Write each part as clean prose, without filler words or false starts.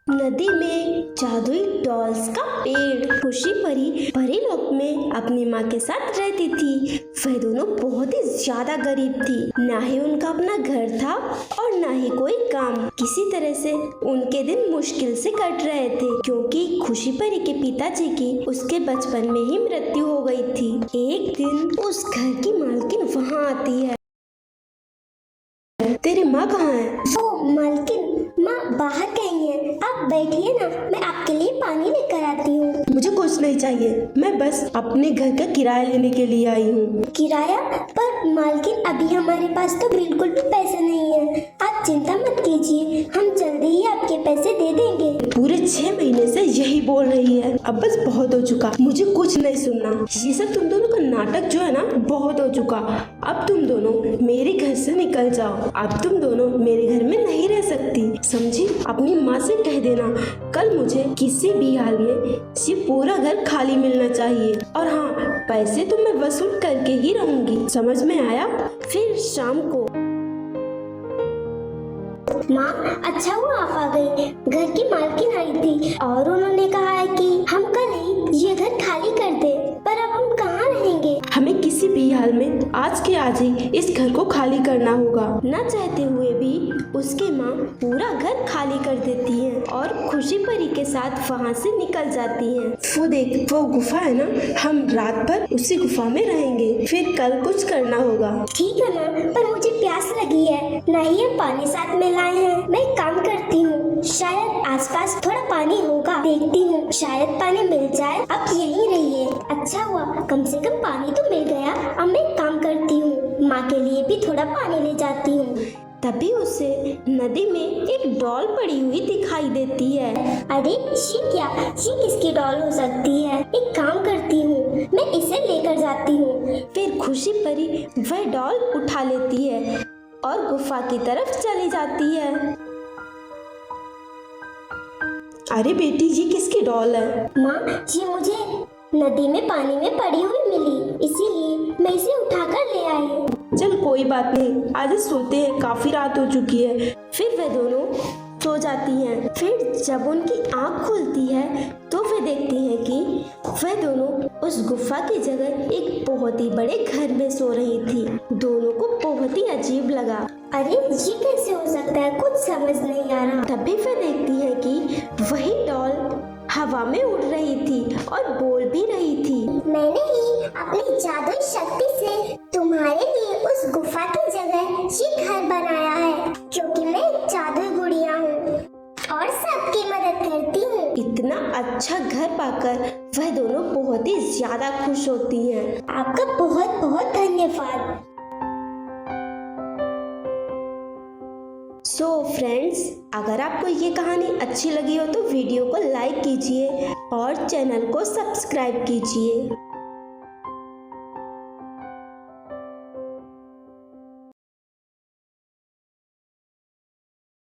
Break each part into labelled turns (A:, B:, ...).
A: नदी में जादुई डॉल्स का पेड़। खुशी परी परी लोक में अपनी माँ के साथ रहती थी। वह दोनों बहुत ही ज्यादा गरीब थी। ना ही उनका अपना घर था और ना ही कोई काम। किसी तरह से उनके दिन मुश्किल से कट रहे थे, क्योंकि खुशी परी के पिताजी की उसके बचपन में ही मृत्यु हो गई थी। एक दिन उस घर की मालकिन वहाँ आती है। तेरी माँ कहाँ है?
B: ओ मालकिन, माँ बाहर गई है। आप बैठिए ना, मैं आपके लिए पानी लेकर आती हूँ।
A: मुझे कुछ नहीं चाहिए, मैं बस अपने घर का किराया लेने के लिए आई हूँ।
B: किराया? पर मालकिन, अभी हमारे पास तो बिल्कुल भी पैसे नहीं है। आप चिंता मत कीजिए, हम जल्दी ही आपके पैसे दे देंगे।
A: पूरे 6 महीने से यही बोल रही है। अब बस बहुत हो चुका, मुझे कुछ नहीं सुनना। ये सब तुम दोनों का नाटक जो है ना, बहुत हो चुका। अब तुम दोनों मेरे घर से निकल जाओ। अब तुम दोनों मेरे घर में नहीं रह सकती, समझी? अपनी माँ से कह देना कल मुझे किसी भी हाल में ये पूरा घर खाली मिलना चाहिए। और हाँ, पैसे तो मैं वसूल करके ही रहूंगी, समझ में आया? फिर शाम को
B: माँ, अच्छा हुआ आप आ गई। घर की मालकिन आई थी और उन्होंने कहा है कि हम कल ही ये घर खाली कर दे। पर अब हम कहाँ रहेंगे?
A: हमें किसी भी हाल में आज के आज ही इस घर को खाली करना होगा। न चाहते हुए भी उसकी माँ पूरा घर खाली कर देती है और खुशी परी के साथ वहाँ से निकल जाती है। वो देख, वो गुफा है ना, हम रात भर उसी गुफा में रहेंगे, फिर कल कुछ करना होगा।
B: ठीक है माँ, पर मुझे प्यास लगी है, नहीं हम पानी साथ में लाए हैं। मैं एक काम करती हूँ, शायद आसपास थोड़ा पानी होगा, देखती हूँ, शायद पानी मिल जाए। अब यहीं रहिए। अच्छा हुआ, कम से कम पानी तो मिल गया। अब मैं एक काम करती हूँ, माँ के लिए भी थोड़ा पानी ले जाती हूँ।
A: तभी उसे नदी में एक डॉल पड़ी हुई दिखाई देती है।
B: अरे ये क्या, ये किसकी डॉल हो सकती है? एक काम करती हूँ, मैं इसे लेकर जाती हूँ।
A: फिर खुशी परी वह डॉल उठा लेती है और गुफा की तरफ चली जाती है। अरे बेटी, ये किसकी डॉल है?
B: माँ, ये मुझे नदी में पानी में पड़ी हुई मिली, इसीलिए मैं इसे उठाकर ले आई।
A: चल कोई बात नहीं, आज सोते हैं, काफी रात हो चुकी है। फिर वे दोनों सो जाती हैं। फिर जब उनकी आंख खुलती है तो वे देखती हैं कि वे दोनों उस गुफा की जगह एक बहुत ही बड़े घर में सो रही थी। दोनों को बहुत ही अजीब लगा।
B: अरे ये कैसे हो सकता है, कुछ समझ नहीं आ रहा।
A: तभी वे देखती है कि वही डॉल हवा में उड़ रही थी और बोल भी रही थी।
B: मैंने ही अपनी जादुई शक्ति से तुम्हारे लिए उस गुफा की जगह ये घर बनाया है, क्योंकि मैं एक जादुई गुड़िया हूँ और सबकी मदद करती हूँ।
A: इतना अच्छा घर पाकर वह दोनों बहुत ही ज्यादा खुश होती हैं।
B: आपका बहुत बहुत धन्यवाद।
A: सो फ्रेंड्स, अगर आपको ये कहानी अच्छी लगी हो तो वीडियो को लाइक कीजिए और चैनल को सब्सक्राइब कीजिए।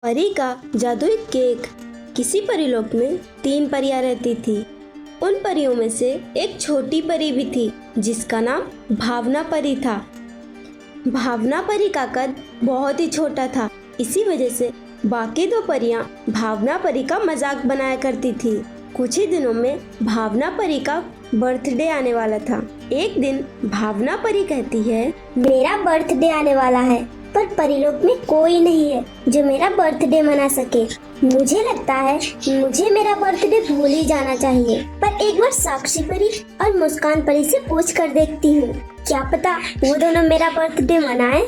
A: परी का जादुई केक। किसी परीलोक में 3 परियां रहती थी। उन परियों में से एक छोटी परी भी थी जिसका नाम भावना परी था। भावना परी का कद बहुत ही छोटा था, इसी वजह से बाकी 2 परियां भावना परी का मजाक बनाया करती थी। कुछ ही दिनों में भावना परी का बर्थडे आने वाला था। एक दिन भावना परी कहती है,
B: मेरा बर्थडे आने वाला है, पर परीलोक में कोई नहीं है जो मेरा बर्थडे मना सके। मुझे लगता है मुझे मेरा बर्थडे भूल ही जाना चाहिए। पर एक बार साक्षी परी और मुस्कान परी से पूछ कर देखती हूँ, क्या पता वो दोनों मेरा बर्थडे मनाएं।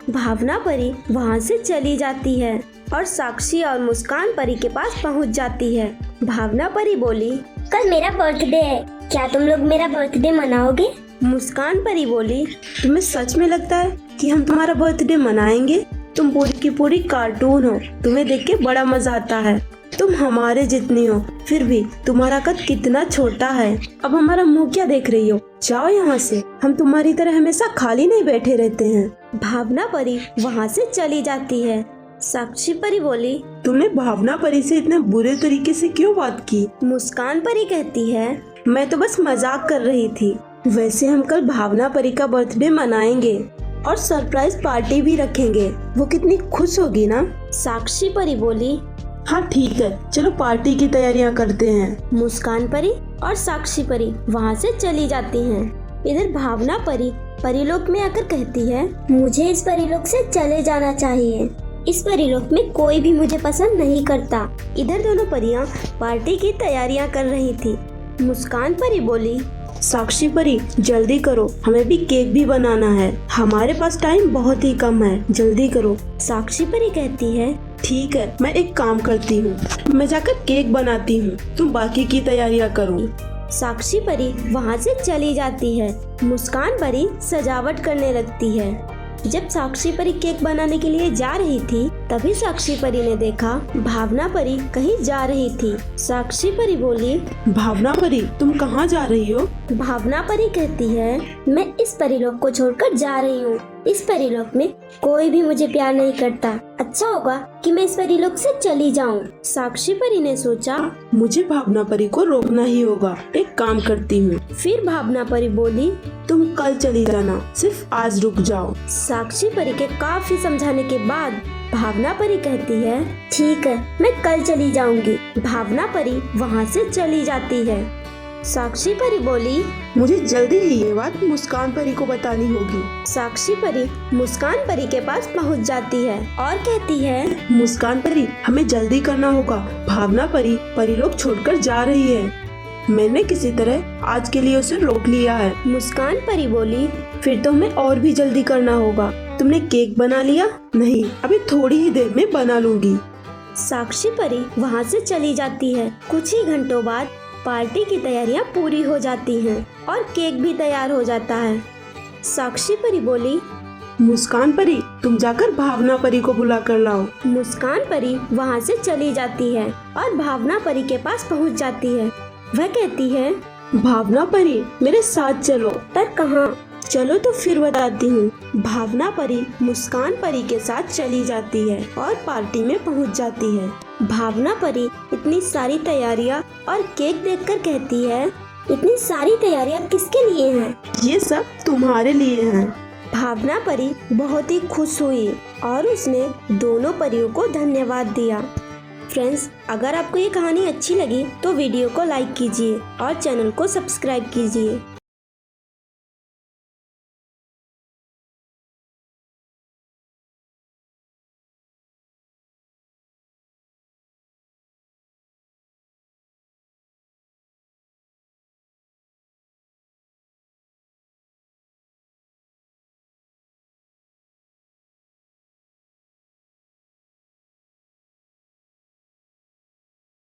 A: भावना परी वहाँ से चली जाती है और साक्षी और मुस्कान परी के पास पहुँच जाती है। भावना परी बोली,
B: कल मेरा बर्थडे है, क्या तुम लोग मेरा बर्थडे मनाओगे?
A: मुस्कान परी बोली, तुम्हें सच में लगता है कि हम तुम्हारा बर्थडे मनाएंगे? तुम पूरी की पूरी कार्टून हो, तुम्हें देख के बड़ा मजा आता है। तुम हमारे जितनी हो, फिर भी तुम्हारा कद कितना छोटा है। अब हमारा मुंह क्या देख रही हो? जाओ यहाँ से, हम तुम्हारी तरह हमेशा खाली नहीं बैठे रहते हैं। भावना परी वहाँ से चली जाती है। साक्षी परी बोली,
C: तुमने भावना परी से इतने बुरे तरीके से क्यों बात की?
A: मुस्कान परी कहती है,
C: मैं तो बस मजाक कर रही थी। वैसे हम कल भावना परी का बर्थडे मनाएंगे और सरप्राइज पार्टी भी रखेंगे। वो कितनी खुश होगी ना।
A: साक्षी परी बोली,
C: हाँ ठीक है, चलो पार्टी की तैयारियाँ करते हैं।
A: मुस्कान परी और साक्षी परी वहाँ से चली जाती हैं। इधर भावना परी परीलोक में आकर कहती है,
B: मुझे इस परीलोक से चले जाना चाहिए। इस परीलोक में कोई भी मुझे पसंद नहीं करता।
A: इधर दोनों परियां पार्टी की तैयारियां कर रही थी। मुस्कान परी बोली,
C: साक्षी परी जल्दी करो, हमें भी केक भी बनाना है। हमारे पास टाइम बहुत ही कम है, जल्दी करो।
A: साक्षी परी कहती है,
C: ठीक है, मैं एक काम करती हूँ, मैं जाकर केक बनाती हूँ, तुम बाकी की तैयारियाँ करो।
A: साक्षी परी वहाँ से चली जाती है। मुस्कान परी सजावट करने लगती है। जब साक्षी परी केक बनाने के लिए जा रही थी, तभी साक्षी परी ने देखा भावना परी कहीं जा रही थी। साक्षी परी बोली,
C: भावना परी तुम कहाँ जा रही हो?
A: भावना परी कहती है,
B: मैं इस परीलोक को छोड़कर जा रही हूँ। इस परीलोक में कोई भी मुझे प्यार नहीं करता। अच्छा होगा कि मैं इस परीलोक से चली जाऊँ।
A: साक्षी परी ने सोचा,
C: मुझे भावना परी को रोकना ही होगा। एक काम करती हूँ।
A: फिर भावना परी बोली,
C: तुम कल चली जाना, सिर्फ आज रुक जाओ।
A: साक्षी परी के काफी समझाने के बाद भावना परी कहती है,
B: ठीक है, मैं कल चली जाऊंगी।
A: भावना परी वहाँ से चली जाती है। साक्षी परी बोली,
C: मुझे जल्दी ही ये बात मुस्कान परी को बतानी होगी।
A: साक्षी परी मुस्कान परी के पास पहुँच जाती है और कहती है,
C: मुस्कान परी हमें जल्दी करना होगा, भावना परी परीलोक छोड़कर जा रही है। मैंने किसी तरह आज के लिए उसे रोक लिया है।
A: मुस्कान परी बोली,
C: फिर तो हमें और भी जल्दी करना होगा। तुमने केक बना लिया? नहीं, अभी थोड़ी ही देर में बना लूंगी।
A: साक्षी परी वहाँ से चली जाती है। कुछ ही घंटों बाद पार्टी की तैयारियां पूरी हो जाती हैं और केक भी तैयार हो जाता है। साक्षी परी बोली,
C: मुस्कान परी तुम जाकर भावना परी को बुला कर लाओ।
A: मुस्कान परी वहाँ से चली जाती है और भावना परी के पास पहुँच जाती है। वह कहती है,
C: भावना परी मेरे साथ चलो।
A: पर कहाँ?
C: चलो तो फिर बताती हूँ।
A: भावना परी मुस्कान परी के साथ चली जाती है और पार्टी में पहुँच जाती है। भावना परी इतनी सारी तैयारियां और केक देखकर कहती है,
B: इतनी सारी तैयारियां किसके लिए हैं?
C: ये सब तुम्हारे लिए हैं।
A: भावना परी बहुत ही खुश हुई और उसने दोनों परियों को धन्यवाद दिया। फ्रेंड्स, अगर आपको ये कहानी अच्छी लगी तो वीडियो को लाइक कीजिए और चैनल को सब्सक्राइब कीजिए।